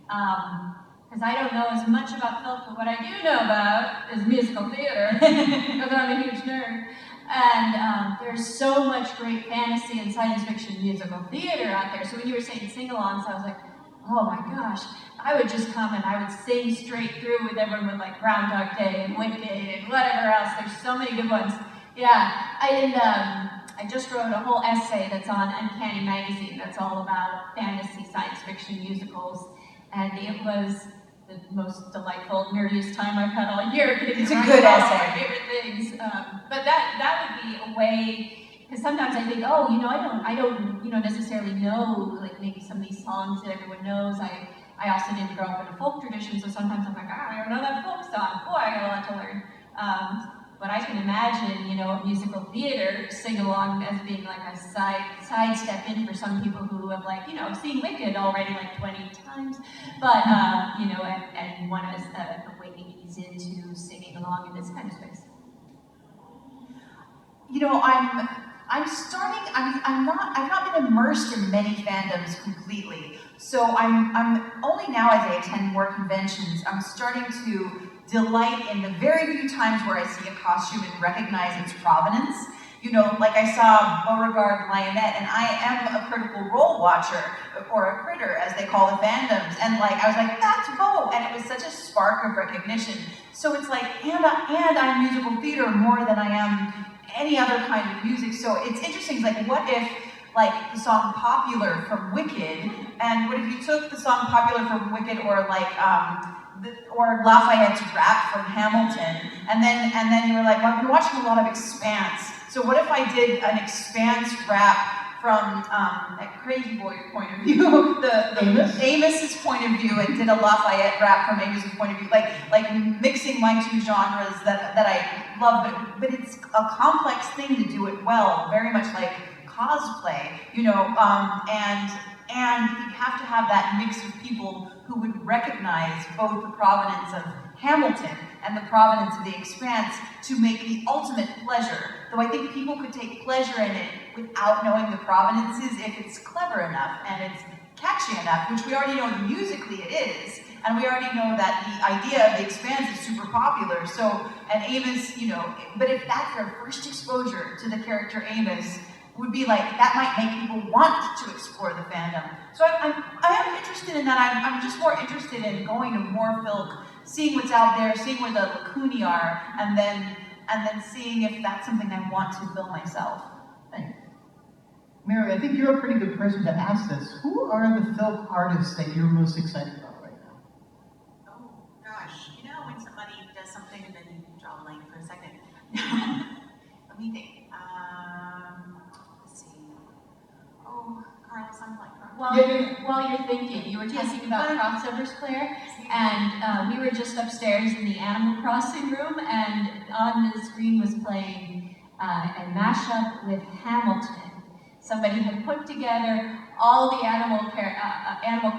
because I don't know as much about FILK, but what I do know about is musical theater, because I'm a huge nerd. And there's so much great fantasy and science fiction musical theater out there. So when you were saying sing-alongs, I was like, oh my gosh, I would just come and I would sing straight through with everyone with like Groundhog Day and Wicked and whatever else. There's so many good ones. Yeah, I just wrote a whole essay that's on Uncanny Magazine that's all about fantasy science fiction musicals. And it was the most delightful, nerdiest time I've had all year. It's a good essay. My favorite things. But that would be a way, because sometimes I think, I don't necessarily know, like maybe some of these songs that everyone knows. I also didn't grow up in a folk tradition, so sometimes I'm like, I don't know that folk song. Boy, I got a lot to learn. But I can imagine, a musical theater sing-along as being like a side step in for some people who have seen Wicked already like 20 times, but, and want a way to ease into singing along in this kind of space. I've not been immersed in many fandoms completely. So I'm only now as I attend more conventions, I'm starting to delight in the very few times where I see a costume and recognize its provenance. Like I saw Beauregard Lionette, and I am a Critical Role watcher, or a critter, as they call the fandoms, and I was like, that's Beau, and it was such a spark of recognition. So it's like, and I'm musical theater more than I am any other kind of music. So it's interesting, it's like, what if the song Popular from Wicked, and what if you took the song Popular from Wicked, or or Lafayette's Rap from Hamilton, and then you were like, well, I've been watching a lot of Expanse, so what if I did an Expanse rap from that crazy boy's point of view, Amos's point of view, and did a Lafayette rap from Amos's point of view, like mixing my two genres that I love, but it's a complex thing to do it well, very much like cosplay, and you have to have that mix of people who would recognize both the provenance of Hamilton and the provenance of The Expanse to make the ultimate pleasure. Though I think people could take pleasure in it without knowing the provenances if it's clever enough and it's catchy enough, which we already know musically it is, and we already know that the idea of The Expanse is super popular. So, and Amos, but if that's their first exposure to the character Amos, would be that might make people want to explore the fandom. So I am interested in that. I'm just more interested in going to more FILK, seeing what's out there, seeing where the Cooney are, and then seeing if that's something I want to fill myself. Thanks. Mary, I think you're a pretty good person to ask this. Who are the FILK artists that you're most excited about right now? Oh, gosh. When somebody does something and then you draw a line for a second. Let me think. Carlos, I'm While you're thinking, you were talking about crossovers, Claire, and we were just upstairs in the Animal Crossing room, and on the screen was playing a mashup with Hamilton. Somebody had put together all the Animal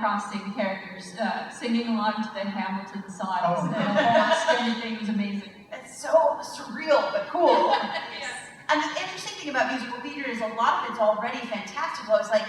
Crossing characters singing along to the Hamilton songs. The whole extended thing was amazing. It's so surreal, but cool. Yes. And the interesting thing about musical theater is a lot of it's already fantastical. It's like,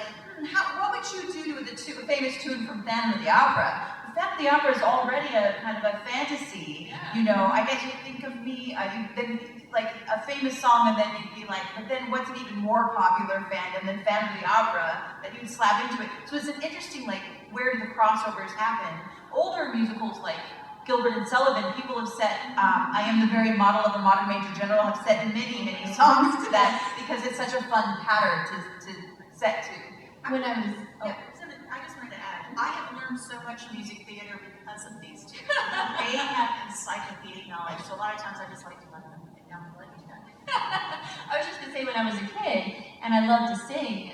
what would you do to the famous tune from Phantom of the Opera? The Phantom of the Opera is already a kind of a fantasy. Yeah. You know, I guess you think of me, then like a famous song, and then you'd be like, but then what's an even more popular fandom than Phantom of the Opera that you'd slap into it? So it's an interesting, like, where do the crossovers happen? Older musicals like Gilbert and Sullivan, people have set, I Am the Very Model of a Modern Major General, have set many, many songs to that because it's such a fun pattern to set to. When I was, Yeah, I just wanted to add, I have learned so much music theater because of these two. They have encyclopedic knowledge, so a lot of times I just like to let them get down and let you know. I was just gonna say when I was a kid and I loved to sing,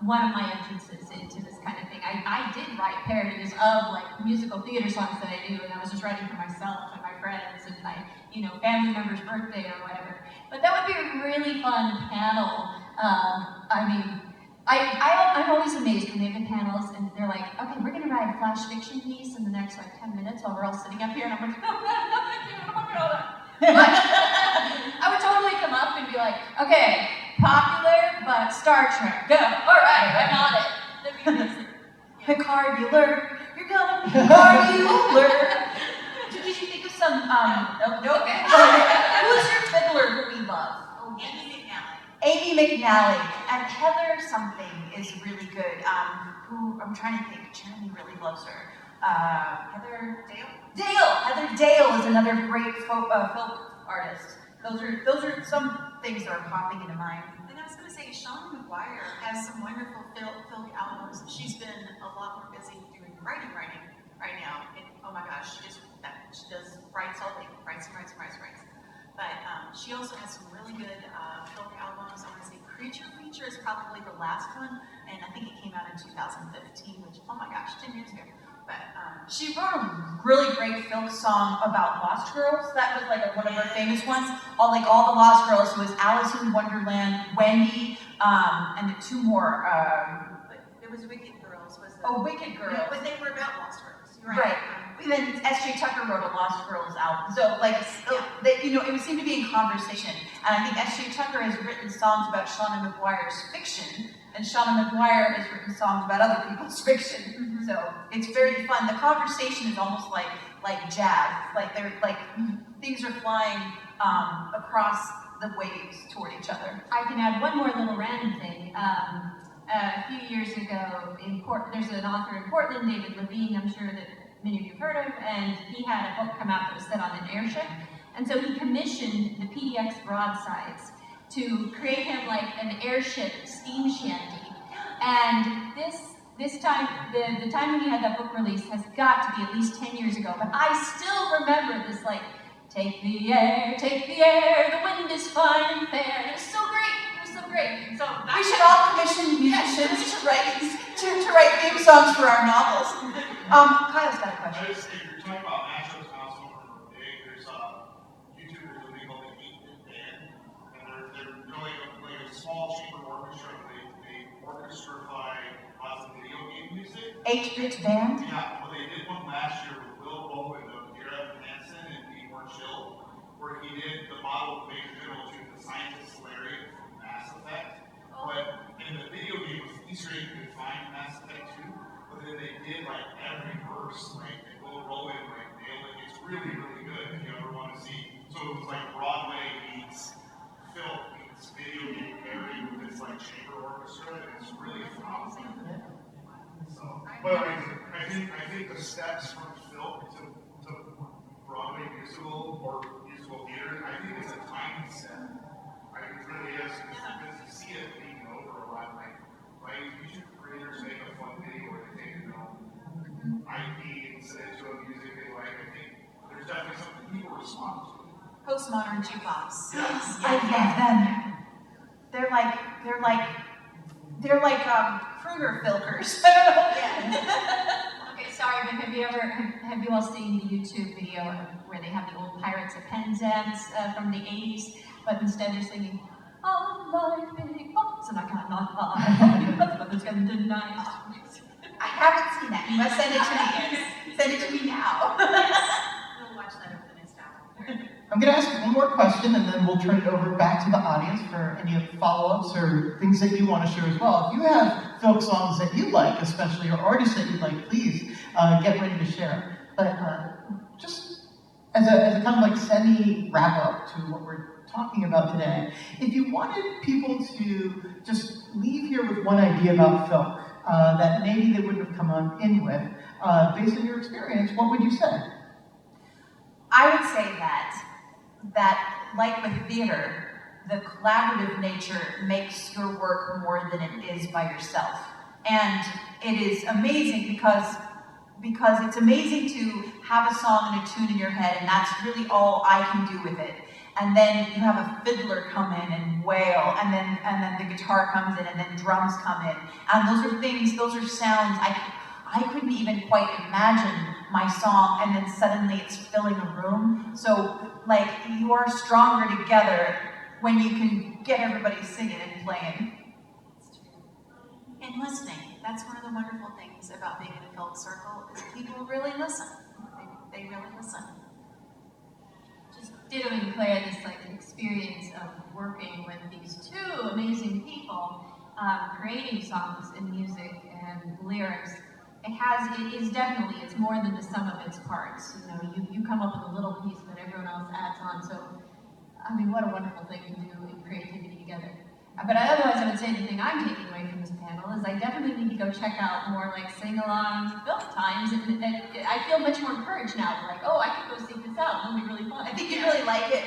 one of my entrances into this kind of thing, I did write parodies of like musical theater songs that I knew, and I was just writing for myself and my friends and my, you know, family member's birthday or whatever. But that would be a really fun panel. I mean, I'm always amazed when they have panels and they're like, okay, we're gonna write a flash fiction piece in the next like 10 minutes while we're all sitting up here, and I'm like, no, thank you, I don't want to know that. I would totally come up and be like, okay, popular, but Star Trek, go. All right, I'm on it. That'd be amazing. Picardular, you're gonna be Picardular. Did you think of some, no, okay. Who's your fiddler who we love? Andy McNally. Amy McNally, and Heather something is really good, who, I'm trying to think, Jeremy really loves her. Heather Heather Dale is another great folk artist. Those are some things that are popping into mind. And I was going to say, Shauna McGuire has some wonderful FILK albums. She's been a lot more busy doing writing right now. And oh my gosh, she writes all day, writes. But she also has some really good FILK albums. I want to say Creature is probably the last one, and I think it came out in 2015, which, oh my gosh, 10 years ago. But She wrote a really great folk song about Lost Girls. That was like one of her famous ones. All the Lost Girls. So it was Alice in Wonderland, Wendy, and the two more. but it was Wicked Girls. Wicked Girls. Yeah, but they were about Lost Girls. You're Right. And then S.J. Tucker wrote a Lost Girls album. So it would seem to be in conversation. And I think S.J. Tucker has written songs about Shauna McGuire's fiction, and Shauna McGuire has written songs about other people's fiction. Mm-hmm. So it's very fun. The conversation is almost like jazz. Like they're like things are flying across the waves toward each other. I can add one more little random thing. A few years ago, there's an author in Portland, David Levine, I'm sure that many of you have heard of, and he had a book come out that was set on an airship. And so he commissioned the PDX broadsides to create him like an airship steam shanty. And this time, the time when he had that book released has got to be at least 10 years ago, but I still remember this like, take the air, the wind is fine and fair. And it was so great. So We should all commission musicians to write theme songs for our novels. Kyle's got a question. I just think you're talking about mashups now, some of them are big. There's YouTubers who make all the 8-bit band, and they're really like a small chamber orchestra. They orchestrify lots of video game music. 8-bit band? Yeah, well, they did one last year with Will Bow and Hernandez and Pete Chill, where he did the model of Major General to the scientist Larry from Mass Effect. But in the video game, it was Easter egg you could find Mass Effect 2. But then they did like every verse, like they will roll in, like nail it. It's really, really good if you ever want to see. So it was like Broadway meets film meets video game parody with this like chamber orchestra, and it's really phenomenal. So, but I think the steps from film to Broadway musical or musical theater, I think it's a time step. It really is, because you see it being over a lot. Like YouTube creators make a fun video where they take IP and set it to a music they like. I think there's definitely something people respond to. Postmodern jukebox. Yes. I love them. They're like Kruger filkers. Okay, sorry, but have you all seen the YouTube video where they have the old Pirates of Penzance from the 80s, but instead they're singing, I like big box and I got not far. It's gonna deny it. I haven't seen that. You must send it to me. Send it to me now. We'll watch that over the next hour. I'm going to ask one more question, and then we'll turn it over back to the audience for any follow-ups or things that you want to share as well. If you have folk songs that you like, especially, or artists that you like, please get ready to share. But just as a kind of like semi-wrap-up to what we're talking about today, if you wanted people to just leave here with one idea about FILK that maybe they wouldn't have come on in with, based on your experience, what would you say? I would say that like with theater, the collaborative nature makes your work more than it is by yourself. And it is amazing because it's amazing to have a song and a tune in your head, and that's really all I can do with it. And then you have a fiddler come in and wail, and then the guitar comes in, and then drums come in. And those are sounds I couldn't even quite imagine my song, and then suddenly it's filling a room. So like you are stronger together when you can get everybody singing and playing. And listening. That's one of the wonderful things about being in a FILK circle is people really listen. They really listen. Just ditto and Claire, this like experience of working with these two amazing people, creating songs and music and lyrics. It is definitely, it's more than the sum of its parts. You know, you come up with a little piece that everyone else adds on. So, I mean, what a wonderful thing to do in creativity together. But otherwise, I would say the thing I'm taking away from this panel is I definitely need to go check out more like sing-along FILK times. And I feel much more encouraged now. Like, oh, I could go seek this out. It'll be really fun. I think you really like it.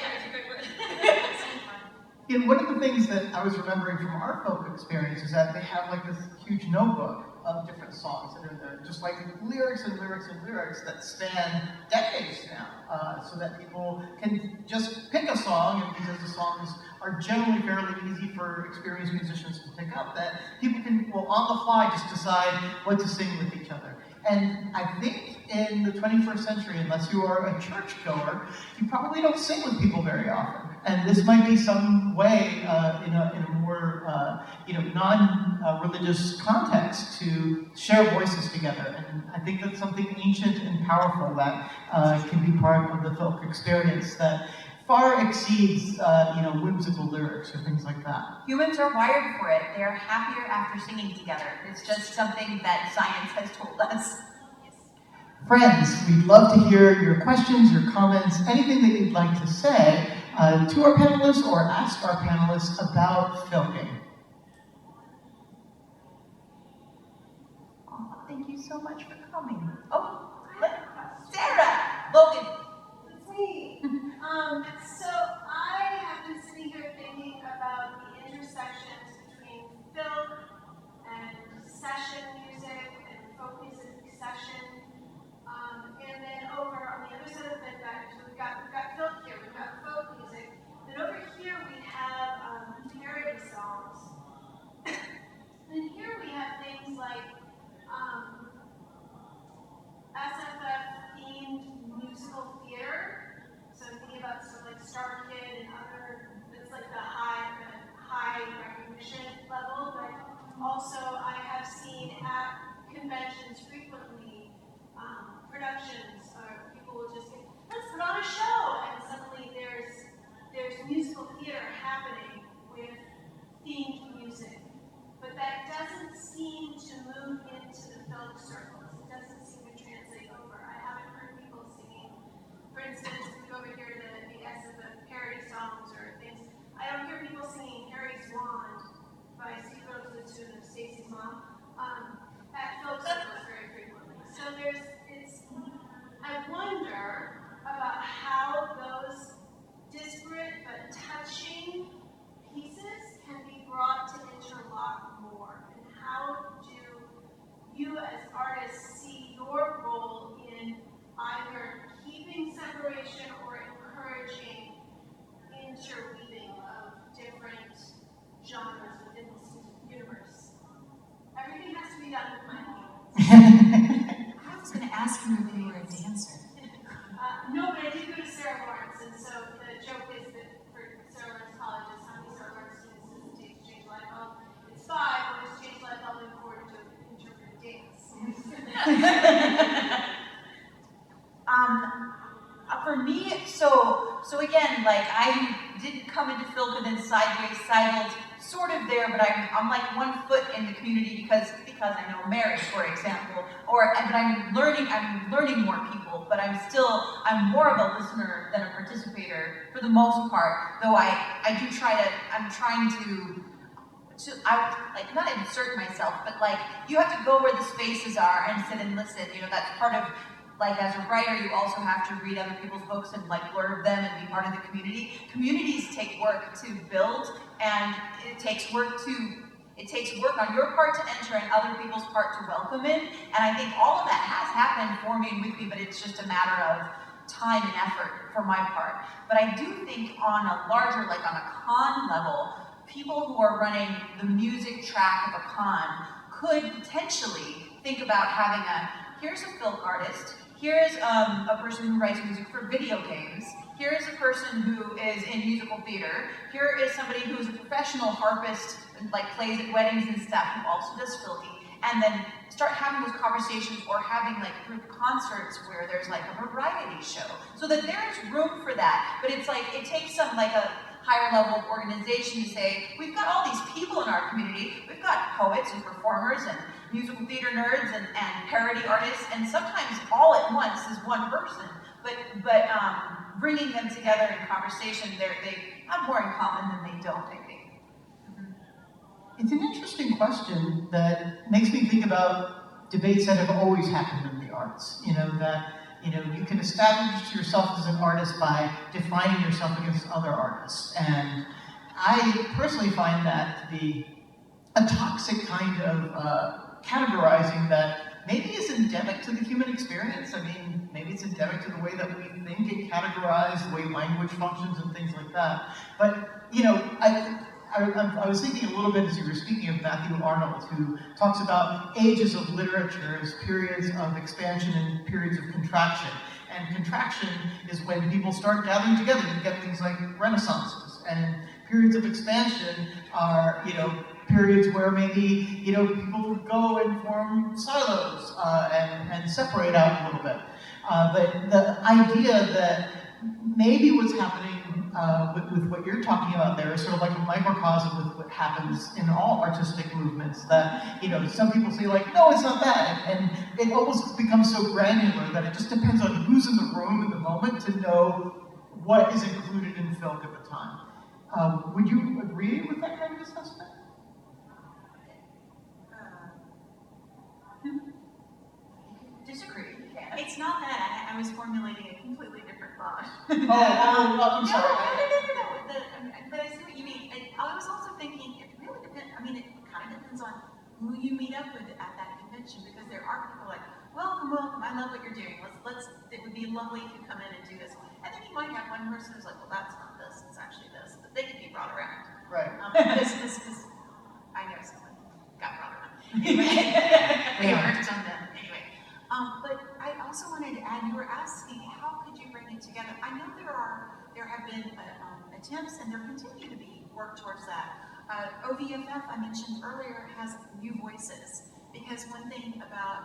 And one of the things that I was remembering from our FILK experience is that they have like this huge notebook of different songs that are there, just like lyrics and lyrics and lyrics that span decades now, so that people can just pick a song, and because the songs are generally fairly easy for experienced musicians to pick up, that people can, well, on the fly, just decide what to sing with each other. And I think in the 21st century, unless you are a churchgoer, you probably don't sing with people very often. And this might be some way in a more non-religious context to share voices together. And I think that's something ancient and powerful that can be part of the FILK experience that far exceeds whimsical lyrics or things like that. Humans are wired for it. They're happier after singing together. It's just something that science has told us. Friends, we'd love to hear your questions, your comments, anything that you'd like to say to our panelists or ask our panelists about FILKing. Oh, thank you so much for coming. Oh, Sarah! Logan! It's me. So I have been sitting here thinking about the intersections between FILK and session music and folk music session. And then over on the other side of the Venn, so we've got FILK here, we've got folk music. Then over here we have parody songs. And here we have things like SFF themed musical theater. So I'm thinking about stuff like Star Kid and other, it's like the high recognition level, but also I have seen at conventions frequently productions or people will just say, let's put on a show, and suddenly there's musical theater happening with themed music. But that doesn't seem to move into the FILK circles. It doesn't seem to translate over. I haven't heard people singing, for instance, if we go over here to the SFF parody songs or things, I don't hear people singing Harry's Wand by Steve Rhodes to the tune of Stacey's Mom at FILK circles very frequently. So I wonder about how those disparate but touching pieces can be brought to interlock more, and how do you as artists see your role in either keeping separation or encouraging interweaving of different genres within this universe? Everything has to be done with my hands. I was going to ask you if you were a dancer. No, but I did go to Sarah Lawrence, and so the joke is that for Sarah Lawrence colleges, how many Sarah Lawrence students does it take to change a light bulb? It's 5, but it's changed light bulb in 4 to interpret dance. For me, so again, like I didn't come into FILK and then sideways sidled sort of there, but I'm like 1 foot in the community because I know Mary, for example, but I'm learning more people, but I'm more of a listener than a participator for the most part, though I'm trying to like not insert myself, but like you have to go where the spaces are and sit and listen. You know, that's part of, like, as a writer, you also have to read other people's books and like blurb them and be part of the community. Communities take work to build, and it takes work on your part to enter and other people's part to welcome in. And I think all of that has happened for me and with me, but it's just a matter of time and effort for my part. But I do think on a larger, like on a con level, people who are running the music track of a con could potentially think about having here's a FILK artist, here's a person who writes music for video games, here is a person who is in musical theater, here is somebody who is a professional harpist and like plays at weddings and stuff, who also does FILK, and then start having those conversations or having like group concerts where there's like a variety show, so that there's room for that. But it's like, it takes some like a higher level of organization to say, we've got all these people in our community, we've got poets and performers and musical theater nerds and parody artists, and sometimes all at once is one person, but bringing them together in conversation, they have more in common than they don't, I think. It's an interesting question that makes me think about debates that have always happened in the arts. You know, that you can establish yourself as an artist by defining yourself against other artists. And I personally find that to be a toxic kind of categorizing that maybe is endemic to the human experience. I mean, maybe it's endemic to the way that we think and categorize, the way language functions and things like that. But, you know, I was thinking a little bit as you were speaking of Matthew Arnold, who talks about ages of literature as periods of expansion and periods of contraction. And contraction is when people start gathering together to get things like renaissances. And periods of expansion are, periods where maybe, people would go and form silos and separate out a little bit. But the idea that maybe what's happening with what you're talking about there is sort of like a microcosm with what happens in all artistic movements, that, some people say like, no, it's not that, and it almost becomes so granular that it just depends on who's in the room at the moment to know what is included in FILK at the time. Would you agree with that kind of assessment? Disagree. It's not that. I was formulating a completely different thought. I'm sorry. No. But I see what you mean. I was also thinking, it really depends. I mean, it kind of depends on who you meet up with at that convention, because there are people like, welcome. I love what you're doing. It would be lovely if you come in and do this. And then you might have one person who's like, well, that's not this. It's actually this. But they can be brought around. Right. This I know someone got brought around. Anyway, they worked on them. Anyway. But I also wanted to add, you were asking, how could you bring it together? I know there have been attempts, and there continue to be work towards that. OVFF, I mentioned earlier, has new voices, because one thing about,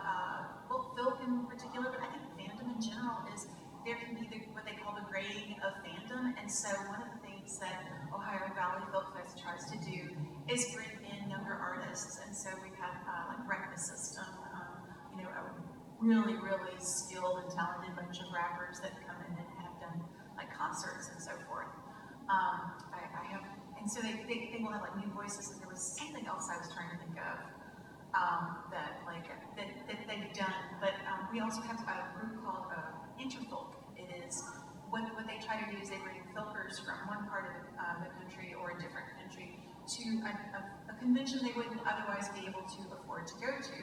FILK in particular, but I think fandom in general, is there can be what they call the grading of fandom, and so one of the things that Ohio Valley Folk Fest tries to do is bring in younger artists, and so we've had like Breakfast System, a really, really skilled and talented bunch of rappers that come in and have done like concerts and so forth. And so they will have like new voices, and there was something else I was trying to think of that they've done. But we also have a group called Interfolk. It is what they try to do is they bring filkers from one part of the country or a different country to a convention they wouldn't otherwise be able to afford to go to.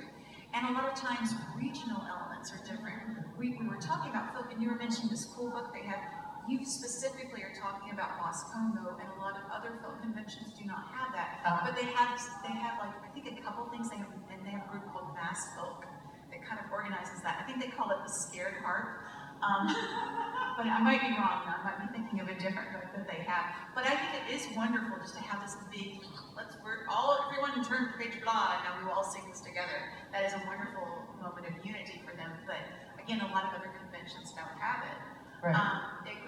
And a lot of times, regional elements are different. We were talking about FILK, and you were mentioning the school book they have. You specifically are talking about Los Congo, and a lot of other FILK conventions do not have that. But they have like, I think a couple things they have a group called Mass FILK that kind of organizes that. I think they call it the Scared Heart. But I might be wrong. I might be thinking of a different book that they have. But I think it is wonderful just to have this big, everyone turn to page blah, and now we will all sing this together. That is a wonderful moment of unity for them. But again, a lot of other conventions don't have it. Right.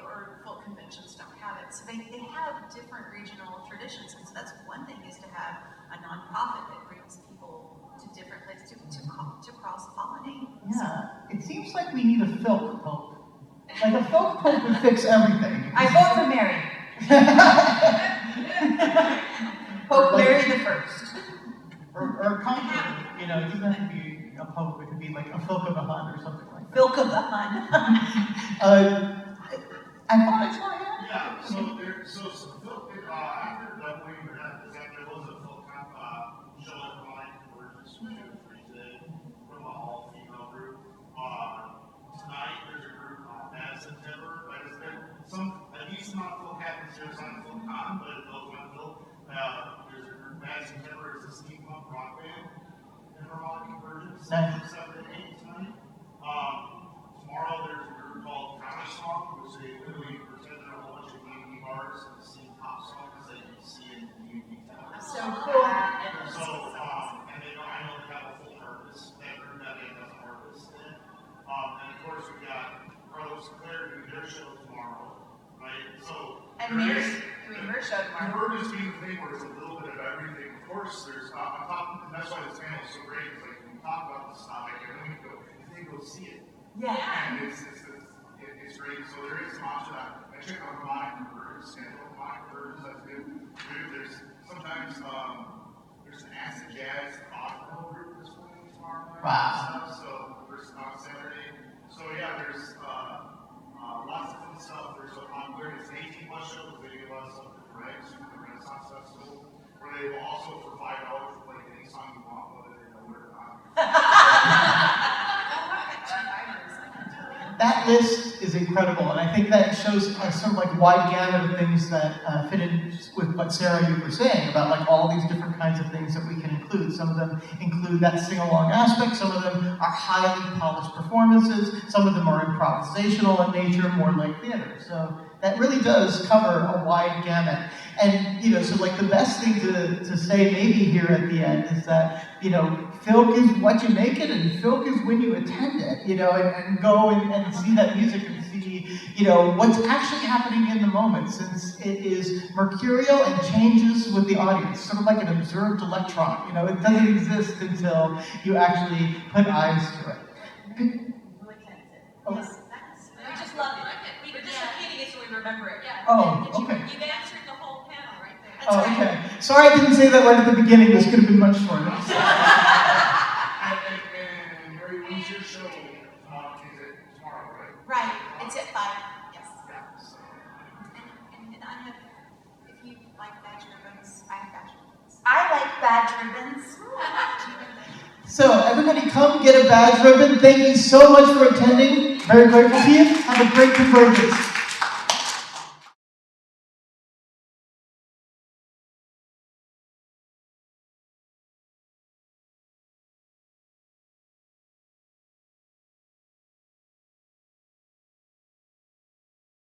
Or full conventions don't have it. So they have different regional traditions, and so that's one thing is to have a nonprofit that brings people to different places to cross-pollinate. Yeah, it seems like we need a FILK pope. Like a FILK pope would fix everything. I vote for Mary. Pope Mary the First. Or conqueror, you know, it doesn't have to be a pope, it could be like a FILK of a Hun or something like that. FILK of the Hun. I thought I saw him. Yeah, so FILK, after doubling the there was a FILK show at CONvergence Events from a all-female group. Tonight there's a group at September. Like I said, a decent amount of FILK happens here, it's not FILK Con, but it goes on FILK. There's a group at September, it's a steampunk rock band in Vermont CONvergence, Nice. 7 to 8 tonight. Tomorrow there's a group called Connolly, which they literally pretend they're a whole bunch of community bars and sing pop songs that you see in community towns. So cool. So, and I know they have a full harvest. That group that has a harvest in it. And of course we've got Carlos and Claire doing their show tomorrow, right? So And Mary's doing her show tomorrow. CONvergence being the thing where it's a little bit of everything. Of course, there's on top, and that's why this panel is so great. Is like when we talk about this topic, and then we go see it. Yeah. And it's great. So there is some option. I checked on Vermont CONvergence, and Vermont CONvergence, that's good. There's sometimes there's an acid jazz opera group that's playing tomorrow night. Wow. And stuff, so there's on Saturday. So yeah, there's lots of fun stuff. There's an 18+ show that they give us up at the Renaissance Festival, where they will also for $5 play any song you want, whether they know it or not. That list is incredible, and I think that shows a sort of like wide gamut of things that fit in with what Sarah, you were saying about like all these different kinds of things that we can include. Some of them include that sing-along aspect, some of them are highly polished performances, some of them are improvisational in nature, more like theater. So that really does cover a wide gamut. And, you know, so like the best thing to say maybe here at the end is that, you know, FILK is what you make it, and FILK is when you attend it, you know, and go and see that music and see, you know, what's actually happening in the moment, since it is mercurial and changes with the audience, sort of like an observed electron, you know, it doesn't exist until you actually put eyes to it. Oh. We just love it. We're just repeating it so we remember it. Yeah. Oh, And okay. You've answered the whole panel right there. Oh, okay. Sorry I didn't say that right at the beginning. This could have been much shorter. And Mary, when's your show? Is it tomorrow, right? Right, it's at 5, yes. Yeah. So. And I have, if you like badge ribbons, I have badge ribbons. I like badge ribbons. So, everybody come get a badge ribbon. Thank you so much for attending. Very grateful to you. Have a great CONvergence.